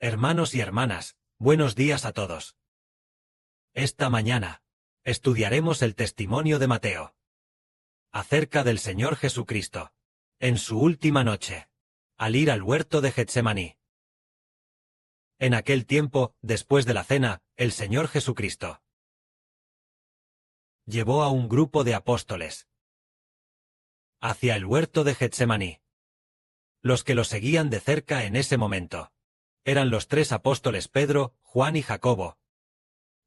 Hermanos y hermanas, buenos días a todos. Esta mañana, estudiaremos el testimonio de Mateo acerca del Señor Jesucristo, en su última noche, al ir al huerto de Getsemaní. En aquel tiempo, después de la cena, el Señor Jesucristo llevó a un grupo de apóstoles hacia el huerto de Getsemaní. Los que lo seguían de cerca en ese momento eran los 3 apóstoles Pedro, Juan y Jacobo.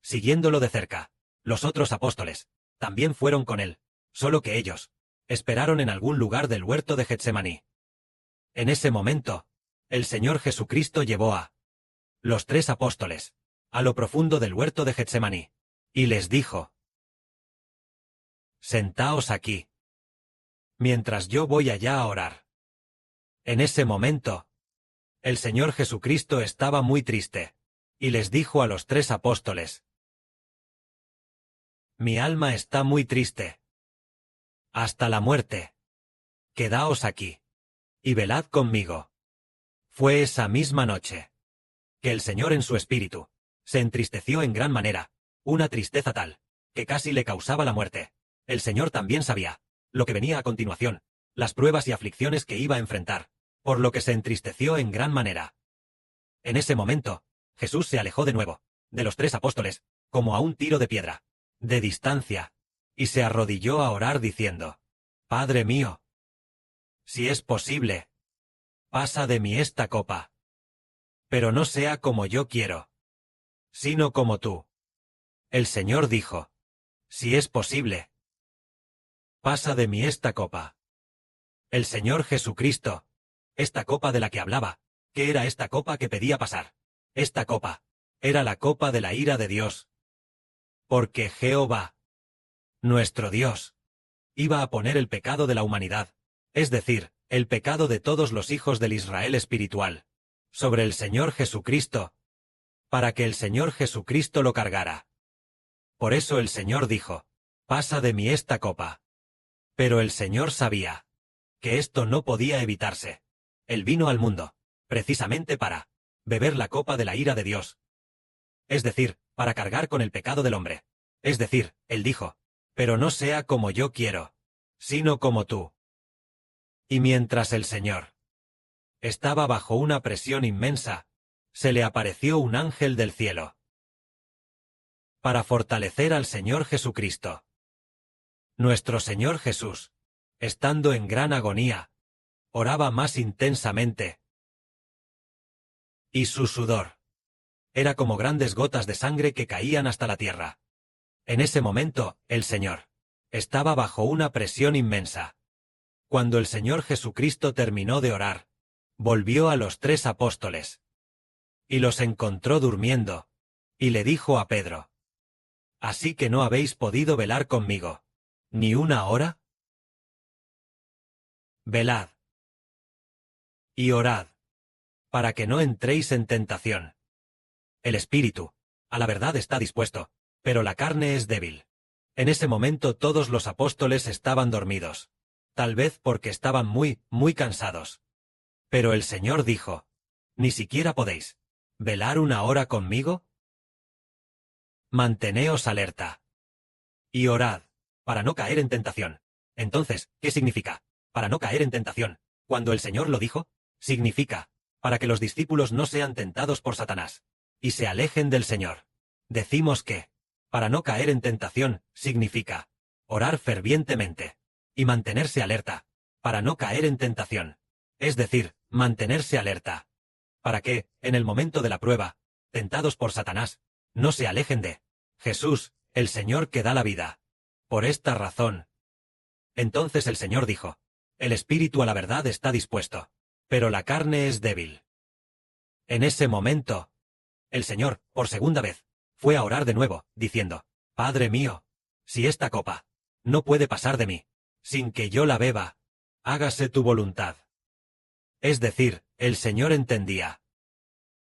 Siguiéndolo de cerca, los otros apóstoles también fueron con él, solo que ellos esperaron en algún lugar del huerto de Getsemaní. En ese momento, el Señor Jesucristo llevó a los 3 apóstoles a lo profundo del huerto de Getsemaní, y les dijo: «Sentaos aquí, mientras yo voy allá a orar». En ese momento, el Señor Jesucristo estaba muy triste, y les dijo a los 3 apóstoles: «Mi alma está muy triste, hasta la muerte. Quedaos aquí, y velad conmigo». Fue esa misma noche que el Señor en su espíritu se entristeció en gran manera, una tristeza tal, que casi le causaba la muerte. El Señor también sabía lo que venía a continuación, las pruebas y aflicciones que iba a enfrentar, por lo que se entristeció en gran manera. En ese momento, Jesús se alejó de nuevo de los 3 apóstoles, como a un tiro de piedra de distancia, y se arrodilló a orar diciendo: «Padre mío, si es posible, pasa de mí esta copa. Pero no sea como yo quiero, sino como tú». El Señor dijo: «Si es posible, pasa de mí esta copa». El Señor Jesucristo, esta copa de la que hablaba, ¿qué era esta copa que pedía pasar? Esta copa era la copa de la ira de Dios. Porque Jehová, nuestro Dios, iba a poner el pecado de la humanidad, es decir, el pecado de todos los hijos del Israel espiritual, sobre el Señor Jesucristo, para que el Señor Jesucristo lo cargara. Por eso el Señor dijo: «Pasa de mí esta copa». Pero el Señor sabía que esto no podía evitarse. Él vino al mundo, precisamente para beber la copa de la ira de Dios. Es decir, para cargar con el pecado del hombre. Es decir, Él dijo: «Pero no sea como yo quiero, sino como tú». Y mientras el Señor estaba bajo una presión inmensa, se le apareció un ángel del cielo para fortalecer al Señor Jesucristo. Nuestro Señor Jesús, estando en gran agonía, oraba más intensamente, y su sudor era como grandes gotas de sangre que caían hasta la tierra. En ese momento, el Señor estaba bajo una presión inmensa. Cuando el Señor Jesucristo terminó de orar, volvió a los 3 apóstoles y los encontró durmiendo, y le dijo a Pedro: «¿Así que no habéis podido velar conmigo ni una hora? Velad y orad, para que no entréis en tentación. El espíritu, a la verdad, está dispuesto, pero la carne es débil». En ese momento todos los apóstoles estaban dormidos, tal vez porque estaban muy cansados. Pero el Señor dijo: «¿Ni siquiera podéis velar una hora conmigo? Manteneos alerta y orad, para no caer en tentación». Entonces, ¿qué significa para no caer en tentación? Cuando el Señor lo dijo, significa para que los discípulos no sean tentados por Satanás y se alejen del Señor. Decimos que para no caer en tentación significa orar fervientemente y mantenerse alerta para no caer en tentación. Es decir, mantenerse alerta para que, en el momento de la prueba, tentados por Satanás, no se alejen de Jesús, el Señor que da la vida. Por esta razón. Entonces el Señor dijo: «El espíritu a la verdad está dispuesto, pero la carne es débil». En ese momento, el Señor, por segunda vez, fue a orar de nuevo, diciendo: «Padre mío, si esta copa no puede pasar de mí, sin que yo la beba, hágase tu voluntad». Es decir, el Señor entendía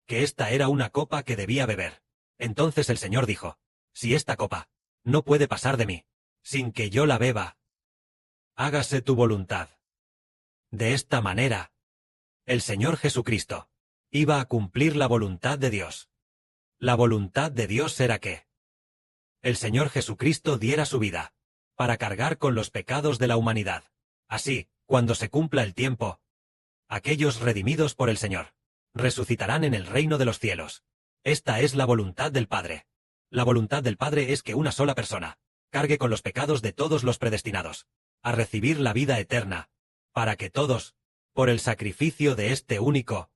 que esta era una copa que debía beber. Entonces el Señor dijo: «Si esta copa no puede pasar de mí, sin que yo la beba, hágase tu voluntad». De esta manera, el Señor Jesucristo Iba a cumplir la voluntad de Dios. La voluntad de Dios era que el Señor Jesucristo diera su vida para cargar con los pecados de la humanidad. Así, cuando se cumpla el tiempo, aquellos redimidos por el Señor resucitarán en el reino de los cielos. Esta es la voluntad del Padre. La voluntad del Padre es que una sola persona cargue con los pecados de todos los predestinados a recibir la vida eterna, para que todos, por el sacrificio de este único,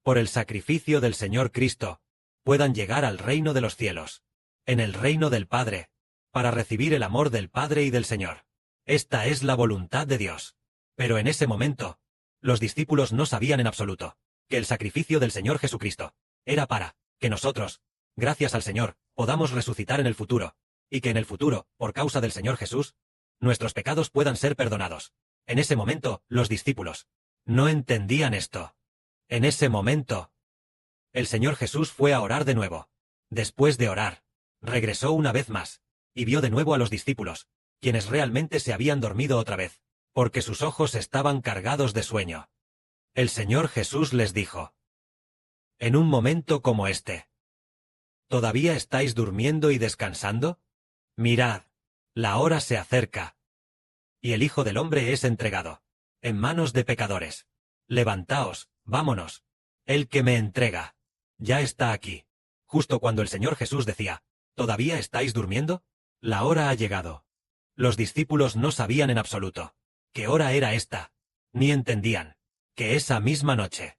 por el sacrificio del Señor Cristo, puedan llegar al reino de los cielos, en el reino del Padre, para recibir el amor del Padre y del Señor. Esta es la voluntad de Dios. Pero en ese momento, los discípulos no sabían en absoluto que el sacrificio del Señor Jesucristo era para que nosotros, gracias al Señor, podamos resucitar en el futuro, y que en el futuro, por causa del Señor Jesús, nuestros pecados puedan ser perdonados. En ese momento, los discípulos no entendían esto. En ese momento, el Señor Jesús fue a orar de nuevo. Después de orar, regresó una vez más, y vio de nuevo a los discípulos, quienes realmente se habían dormido otra vez, porque sus ojos estaban cargados de sueño. El Señor Jesús les dijo: en un momento como este, ¿todavía estáis durmiendo y descansando? Mirad, la hora se acerca, y el Hijo del Hombre es entregado en manos de pecadores. Levantaos, vámonos. El que me entrega ya está aquí. Justo cuando el Señor Jesús decía: ¿todavía estáis durmiendo? La hora ha llegado. Los discípulos no sabían en absoluto qué hora era esta, ni entendían que esa misma noche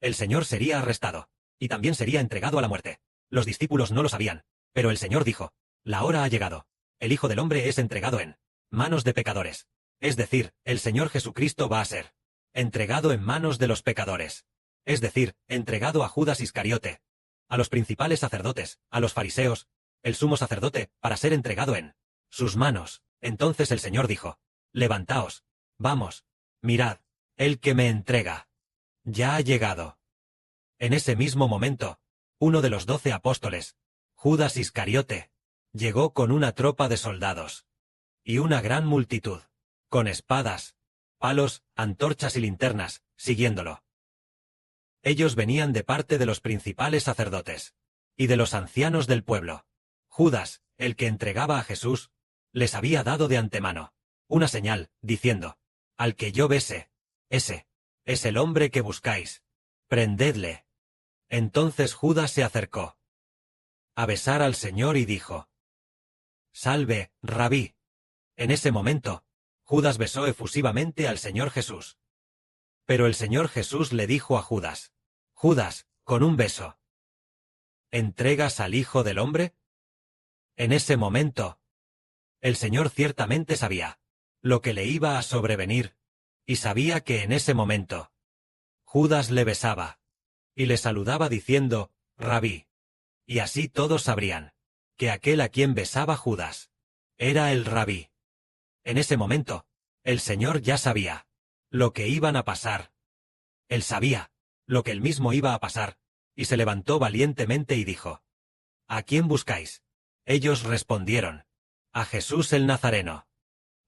el Señor sería arrestado, y también sería entregado a la muerte. Los discípulos no lo sabían, pero el Señor dijo: la hora ha llegado. El Hijo del Hombre es entregado en manos de pecadores. Es decir, el Señor Jesucristo va a ser entregado en manos de los pecadores. Es decir, entregado a Judas Iscariote, a los principales sacerdotes, a los fariseos, el sumo sacerdote, para ser entregado en sus manos. Entonces el Señor dijo: levantaos, vamos, mirad, el que me entrega ya ha llegado. En ese mismo momento, uno de los 12 apóstoles, Judas Iscariote, llegó con una tropa de soldados y una gran multitud, con espadas, palos, antorchas y linternas, siguiéndolo. Ellos venían de parte de los principales sacerdotes y de los ancianos del pueblo. Judas, el que entregaba a Jesús, les había dado de antemano una señal, diciendo: al que yo bese, ese es el hombre que buscáis. Prendedle. Entonces Judas se acercó a besar al Señor y dijo: salve, Rabí. En ese momento, Judas besó efusivamente al Señor Jesús. Pero el Señor Jesús le dijo a Judas: Judas, con un beso, ¿entregas al Hijo del Hombre? En ese momento, el Señor ciertamente sabía lo que le iba a sobrevenir, y sabía que en ese momento Judas le besaba y le saludaba diciendo: Rabí. Y así todos sabrían que aquel a quien besaba Judas era el Rabí. En ese momento, el Señor ya sabía lo que iban a pasar. Él sabía lo que él mismo iba a pasar, y se levantó valientemente y dijo: ¿a quién buscáis? Ellos respondieron: a Jesús el Nazareno.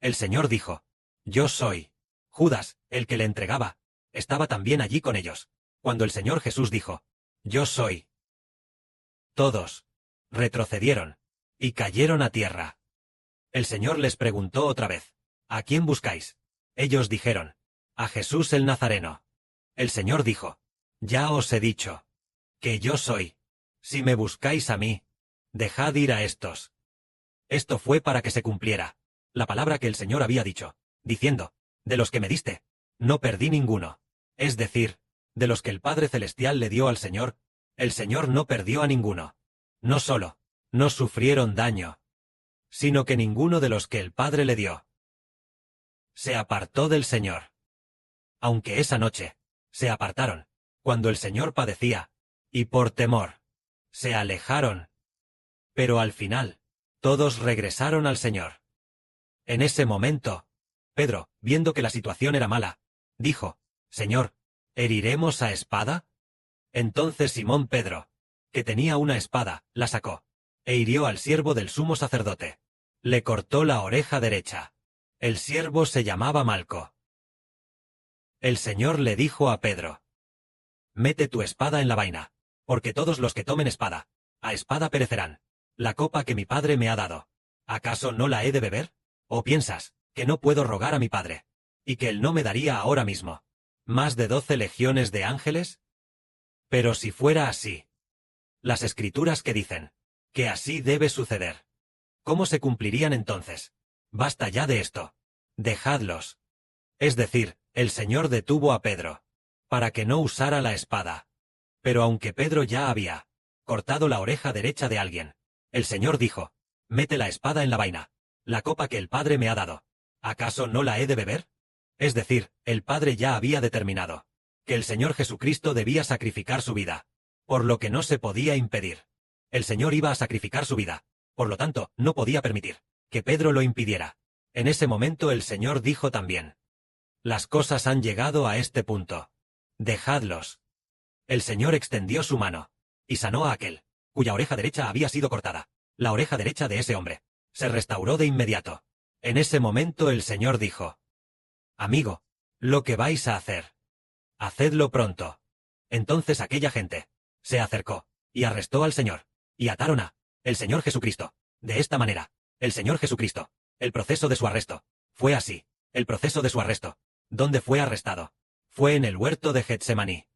El Señor dijo: yo soy. Judas, el que le entregaba, estaba también allí con ellos, cuando el Señor Jesús dijo: yo soy. Todos retrocedieron y cayeron a tierra. El Señor les preguntó otra vez: ¿a quién buscáis? Ellos dijeron: a Jesús el Nazareno. El Señor dijo: ya os he dicho que yo soy. Si me buscáis a mí, dejad ir a estos. Esto fue para que se cumpliera la palabra que el Señor había dicho, diciendo: de los que me diste, no perdí ninguno. Es decir, de los que el Padre Celestial le dio al Señor, el Señor no perdió a ninguno. No solo no sufrieron daño, sino que ninguno de los que el Padre le dio se apartó del Señor. Aunque esa noche se apartaron, cuando el Señor padecía, y por temor se alejaron. Pero al final, todos regresaron al Señor. En ese momento, Pedro, viendo que la situación era mala, dijo: Señor, ¿heriremos a espada? Entonces Simón Pedro, que tenía una espada, la sacó, e hirió al siervo del sumo sacerdote. Le cortó la oreja derecha. El siervo se llamaba Malco. El Señor le dijo a Pedro: mete tu espada en la vaina. Porque todos los que tomen espada, a espada perecerán. La copa que mi padre me ha dado, ¿acaso no la he de beber? ¿O piensas que no puedo rogar a mi padre, y que él no me daría ahora mismo más de 12 legiones de ángeles? Pero si fuera así, las escrituras que dicen que así debe suceder, ¿cómo se cumplirían entonces? Basta ya de esto. Dejadlos. Es decir, el Señor detuvo a Pedro, para que no usara la espada. Pero aunque Pedro ya había cortado la oreja derecha de alguien, el Señor dijo, mete la espada en la vaina. La copa que el Padre me ha dado, ¿acaso no la he de beber? Es decir, el Padre ya había determinado que el Señor Jesucristo debía sacrificar su vida, por lo que no se podía impedir. El Señor iba a sacrificar su vida, por lo tanto, no podía permitir que Pedro lo impidiera. En ese momento el Señor dijo también, las cosas han llegado a este punto. Dejadlos. El Señor extendió su mano y sanó a aquel cuya oreja derecha había sido cortada. La oreja derecha de ese hombre se restauró de inmediato. En ese momento el Señor dijo, amigo, lo que vais a hacer, hacedlo pronto. Entonces aquella gente se acercó y arrestó al Señor, y ataron a el Señor Jesucristo. De esta manera, el Señor Jesucristo, el proceso de su arresto, fue así. El proceso de su arresto, ¿dónde fue arrestado? Fue en el huerto de Getsemaní.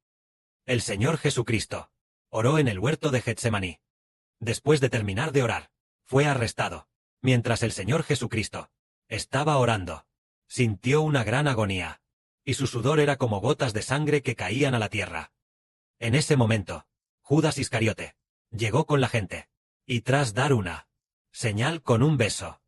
El Señor Jesucristo oró en el huerto de Getsemaní. Después de terminar de orar, fue arrestado. Mientras el Señor Jesucristo estaba orando, sintió una gran agonía, y su sudor era como gotas de sangre que caían a la tierra. En ese momento, Judas Iscariote llegó con la gente, y tras dar una señal con un beso.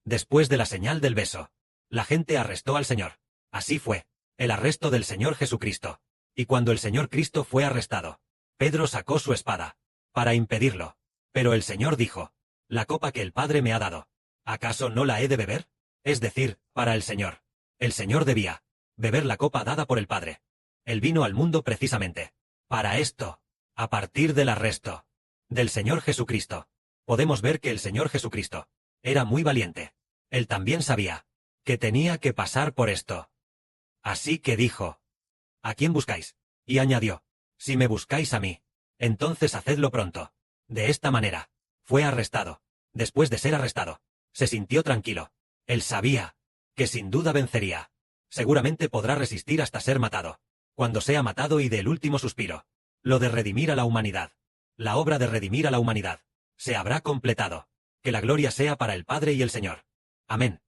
Después de la señal del beso, la gente arrestó al Señor. Así fue el arresto del Señor Jesucristo. Y cuando el Señor Cristo fue arrestado, Pedro sacó su espada para impedirlo. Pero el Señor dijo, la copa que el Padre me ha dado, ¿acaso no la he de beber? Es decir, para el Señor. El Señor debía beber la copa dada por el Padre. Él vino al mundo precisamente para esto. A partir del arresto del Señor Jesucristo, podemos ver que el Señor Jesucristo era muy valiente. Él también sabía que tenía que pasar por esto. Así que dijo, ¿a quién buscáis? Y añadió, si me buscáis a mí, entonces hacedlo pronto. De esta manera, fue arrestado. Después de ser arrestado, se sintió tranquilo. Él sabía que sin duda vencería. Seguramente podrá resistir hasta ser matado. Cuando sea matado y dé el último suspiro, lo de redimir a la humanidad. La obra de redimir a la humanidad se habrá completado. Que la gloria sea para el Padre y el Señor. Amén.